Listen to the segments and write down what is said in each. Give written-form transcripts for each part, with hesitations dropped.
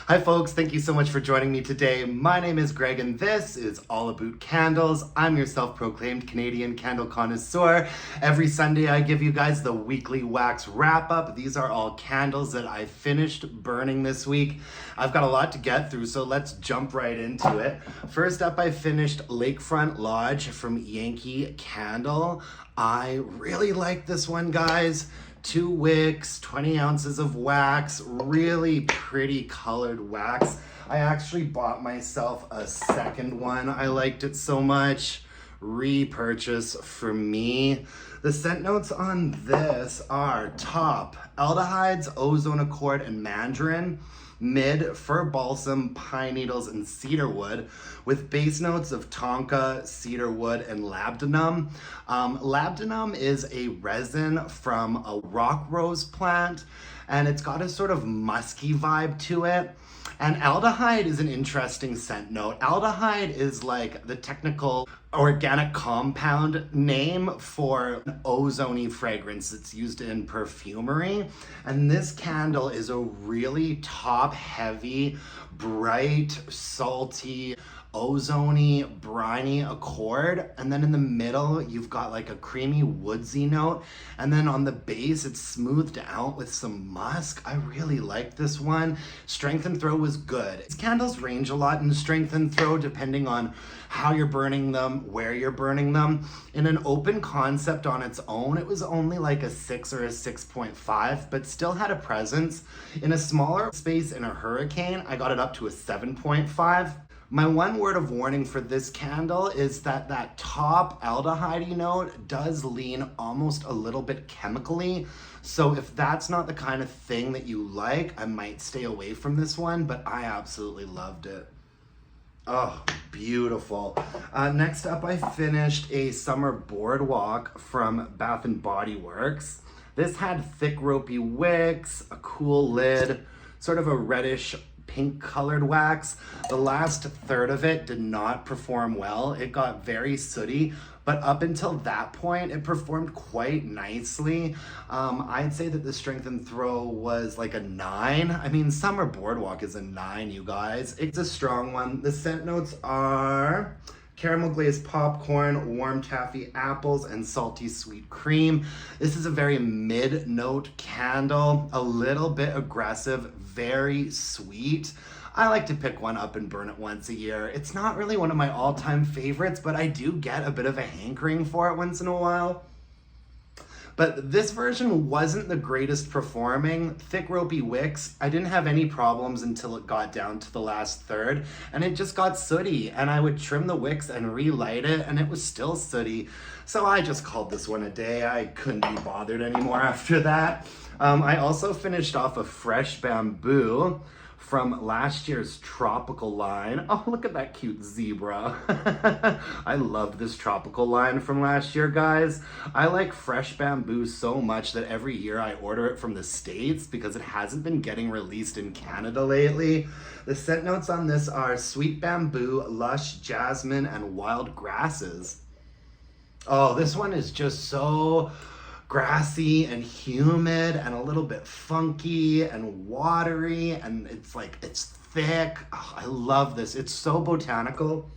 Hi folks, thank you so much for joining me today. My name is Greg and this is all about candles. I'm your self-proclaimed Canadian candle connoisseur. Every Sunday I give you guys the weekly wax wrap up. These are all candles that I finished burning this week. I've got a lot to get through, so let's jump right into it. First up, I finished Lakefront Lodge from Yankee Candle. I really like this one, guys. 2 wicks, 20 ounces of wax, really pretty colored wax. I actually bought myself a second one. I liked it so much. Repurchase for me. The scent notes on this are top, aldehydes, ozone accord, and mandarin. Mid, fir balsam, pine needles, and cedarwood, with base notes of tonka, cedarwood, and labdanum. Labdanum is a resin from a rock rose plant, and it's got a sort of musky vibe to it. And aldehyde is an interesting scent note. Aldehyde is like the technical organic compound name for an ozone-y fragrance that's used in perfumery. And this candle is a really top-heavy, bright, salty, ozone-y, briny accord, and then in the middle you've got like a creamy woodsy note, and then on the base it's smoothed out with some musk. I really like this one. Strength and throw was good. These candles range a lot in strength and throw depending on how you're burning them, where you're burning them. In an open concept on its own, it was only like a 6 or a 6.5, but still had a presence. In a smaller space in a hurricane, I got it up to a 7.5. My one word of warning for this candle is that that top aldehyde note does lean almost a little bit chemically. So if that's not the kind of thing that you like, I might stay away from this one, but I absolutely loved it. Oh, beautiful. Next up, I finished a summer Boardwalk from Bath & Body Works. This had thick ropey wicks, a cool lid, sort of a reddish pink colored wax. The last third of it did not perform well. It got very sooty, but up until that point, it performed quite nicely. I'd say that the strength and throw was like a 9. I mean, Summer Boardwalk is a 9, you guys. It's a strong one. The scent notes are caramel glazed popcorn, warm taffy apples, and salty sweet cream. This is a very mid-note candle, a little bit aggressive, very sweet. I like to pick one up and burn it once a year. It's not really one of my all-time favorites, but I do get a bit of a hankering for it once in a while. But this version wasn't the greatest performing. Thick ropey wicks, I didn't have any problems until it got down to the last third, and it just got sooty, and I would trim the wicks and relight it, and it was still sooty. So I just called this one a day. I couldn't be bothered anymore after that. I also finished off a fresh bamboo from last year's tropical line. Oh, look at that cute zebra. I loved this tropical line from last year, guys. I like fresh bamboo so much that every year I order it from the States because it hasn't been getting released in Canada lately. The scent notes on this are sweet bamboo, lush jasmine, and wild grasses. Oh, this one is just so grassy and humid and a little bit funky and watery, and it's thick. Oh, I love this. It's so botanical.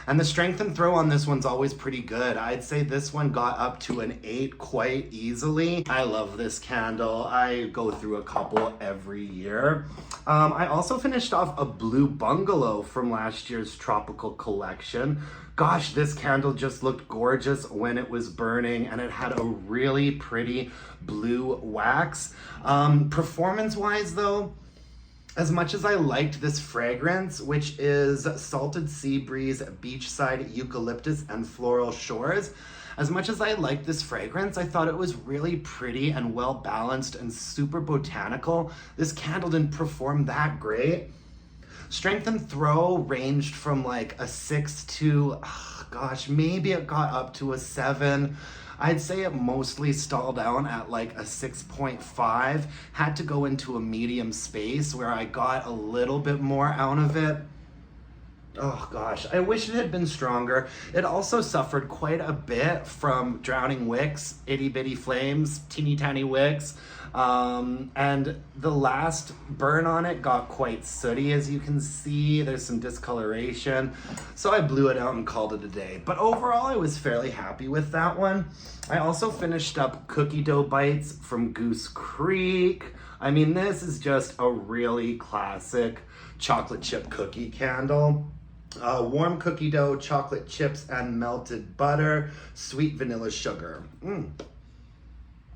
And the strength and throw on this one's always pretty good. I'd say this one got up to an 8 quite easily. I love this candle. I go through a couple every year. I also finished off a blue Bungalow from last year's tropical collection. Gosh, this candle just looked gorgeous when it was burning, and it had a really pretty blue wax. Performance-wise though, as much as I liked this fragrance, which is salted sea breeze, beachside eucalyptus, and floral shores, as much as I liked this fragrance, I thought it was really pretty and well balanced and super botanical. This candle didn't perform that great. Strength and throw ranged from like a 6 to, maybe it got up to a 7. I'd say it mostly stalled out at like a 6.5. Had to go into a medium space where I got a little bit more out of it. Oh gosh, I wish it had been stronger. It also suffered quite a bit from drowning wicks, itty bitty flames, teeny tiny wicks. And the last burn on it got quite sooty, as you can see. There's some discoloration. So I blew it out and called it a day. But overall, I was fairly happy with that one. I also finished up cookie dough bites from Goose Creek. I mean, this is just a really classic chocolate chip cookie candle. Warm cookie dough, chocolate chips, and melted butter, sweet vanilla sugar.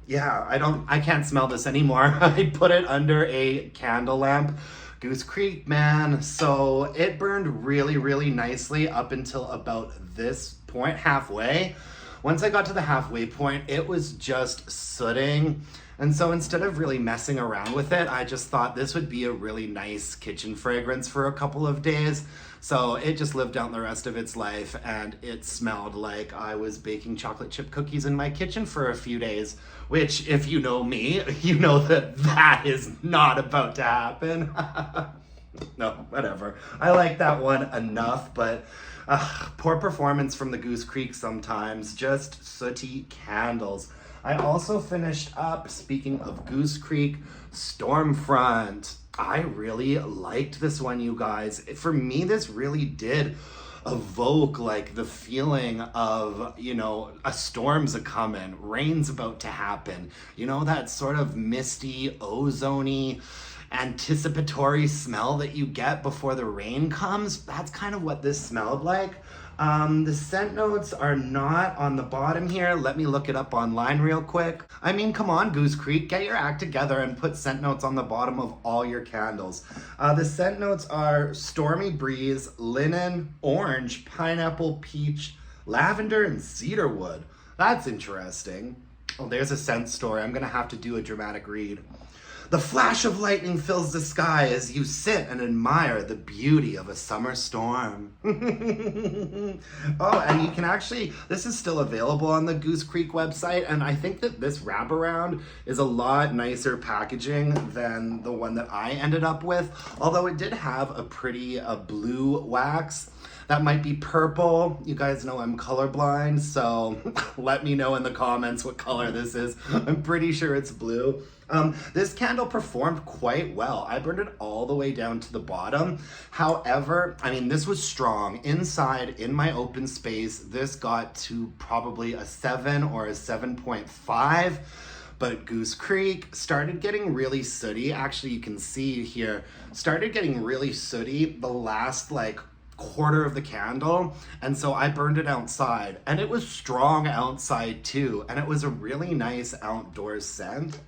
Yeah, I can't smell this anymore. I put it under a candle lamp. Goose Creek, man. So it burned really, really nicely up until about this point, halfway. Once I got to the halfway point, it was just sooting. And so instead of really messing around with it, I just thought this would be a really nice kitchen fragrance for a couple of days. So it just lived out the rest of its life, and it smelled like I was baking chocolate chip cookies in my kitchen for a few days, which, if you know me, you know that that is not about to happen. No, whatever. I like that one enough, but poor performance from the Goose Creek sometimes. Just sooty candles. I also finished up, speaking of Goose Creek, Stormfront. I really liked this one, you guys. For me, this really did evoke like the feeling of, you know, a storm's a coming, rain's about to happen. You know, that sort of misty, ozone-y, anticipatory smell that you get before the rain comes. That's kind of what this smelled like. The scent notes are not on the bottom here. Let me look it up online real quick. I mean, come on, Goose Creek, get your act together and put scent notes on the bottom of all your candles. The scent notes are stormy breeze, linen, orange, pineapple, peach, lavender, and cedarwood. That's interesting. Oh, there's a scent story. I'm gonna have to do a dramatic read. The flash of lightning fills the sky as you sit and admire the beauty of a summer storm. Oh, and you can actually, this is still available on the Goose Creek website, and I think that this wraparound is a lot nicer packaging than the one that I ended up with, although it did have a pretty blue wax. That might be purple. You guys know I'm colorblind, so let me know in the comments what color this is. I'm pretty sure it's blue. This candle performed quite well. I burned it all the way down to the bottom. However, I mean, this was strong. Inside, in my open space, this got to probably a 7 or a 7.5. But Goose Creek started getting really sooty. Actually, you can see here, started getting really sooty the last like quarter of the candle, and so I burned it outside, and it was strong outside too, and it was a really nice outdoor scent.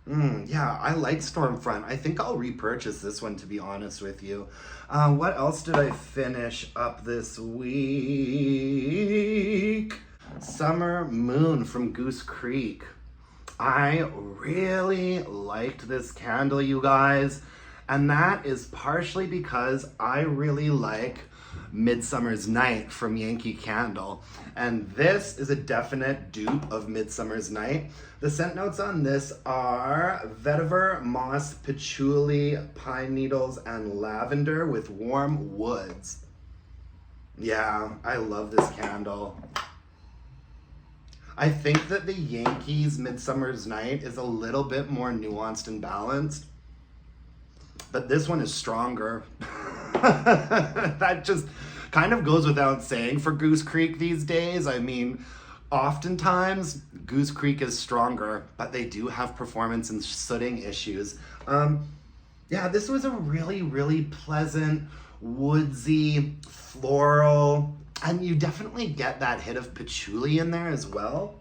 Yeah, I like Stormfront. I think I'll repurchase this one, to be honest with you. What else did I finish up this week? Summer Moon from Goose Creek. I really liked this candle, you guys. And that is partially because I really like Midsummer's Night from Yankee Candle. And this is a definite dupe of Midsummer's Night. The scent notes on this are vetiver, moss, patchouli, pine needles, and lavender with warm woods. Yeah, I love this candle. I think that the Yankees Midsummer's Night is a little bit more nuanced and balanced, but this one is stronger. That just kind of goes without saying for Goose Creek these days. I mean, oftentimes Goose Creek is stronger, but they do have performance and sooting issues. Yeah, this was a really, really pleasant, woodsy, floral, and you definitely get that hit of patchouli in there as well.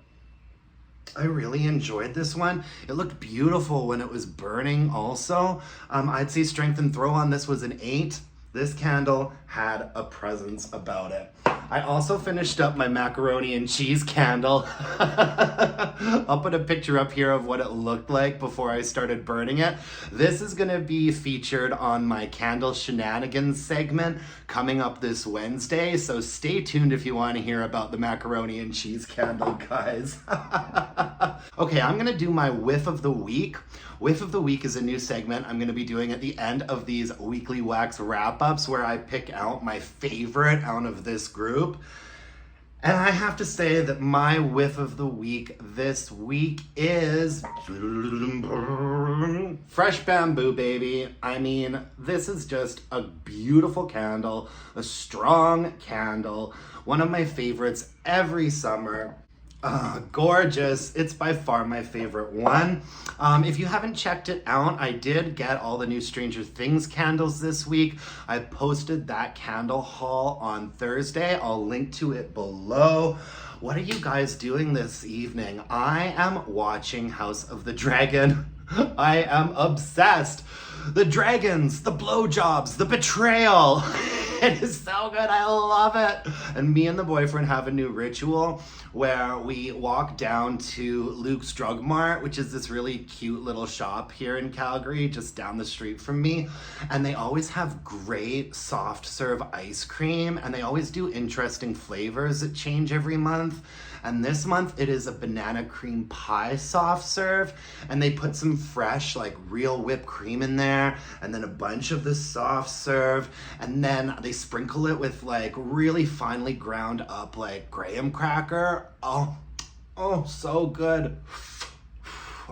I really enjoyed this one. It looked beautiful when it was burning also. I'd say strength and throw on this was an 8. This candle had a presence about it. I also finished up my macaroni and cheese candle. I'll put a picture up here of what it looked like before I started burning it. This is gonna be featured on my Candle Shenanigans segment coming up this Wednesday, so stay tuned if you wanna hear about the macaroni and cheese candle, guys. Okay, I'm gonna do my Whiff of the Week. Whiff of the Week is a new segment I'm gonna be doing at the end of these weekly wax wrap-ups where I pick out my favorite out of this group. And I have to say that my whiff of the week this week is fresh bamboo, baby. I mean, this is just a beautiful candle, a strong candle, one of my favorites every summer. Gorgeous. It's by far my favorite one. If you haven't checked it out, I did get all the new Stranger Things candles this week. I posted that candle haul on Thursday. I'll link to it below. What are you guys doing this evening? I am watching House of the Dragon. I am obsessed. The dragons, the blowjobs, the betrayal. It is so good. I love it. And me and the boyfriend have a new ritual where we walk down to Luke's Drug Mart, which is this really cute little shop here in Calgary, just down the street from me. And they always have great soft serve ice cream, and they always do interesting flavors that change every month. And this month it is a banana cream pie soft serve, and they put some fresh, like real whipped cream in there, and then a bunch of the soft serve, and then they sprinkle it with like really finely ground up like graham cracker. Oh, so good.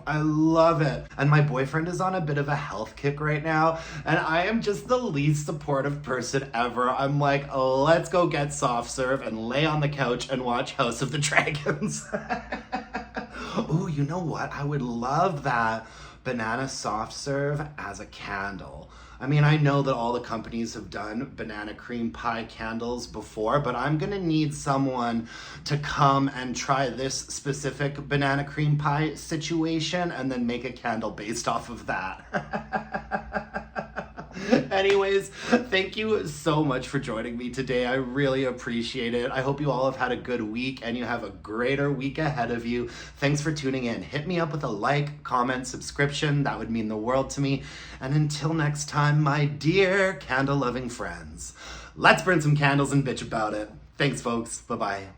I love it. And my boyfriend is on a bit of a health kick right now, and I am just the least supportive person ever. I'm like, let's go get soft serve and lay on the couch and watch House of the Dragons. Oh, you know what? I would love that banana soft serve as a candle. I mean, I know that all the companies have done banana cream pie candles before, but I'm gonna need someone to come and try this specific banana cream pie situation and then make a candle based off of that. Anyways, thank you so much for joining me today. I really appreciate it. I hope you all have had a good week and you have a greater week ahead of you. Thanks for tuning in. Hit me up with a like, comment, subscription. That would mean the world to me. And until next time, my dear candle-loving friends, let's burn some candles and bitch about it. Thanks, folks. Bye-bye.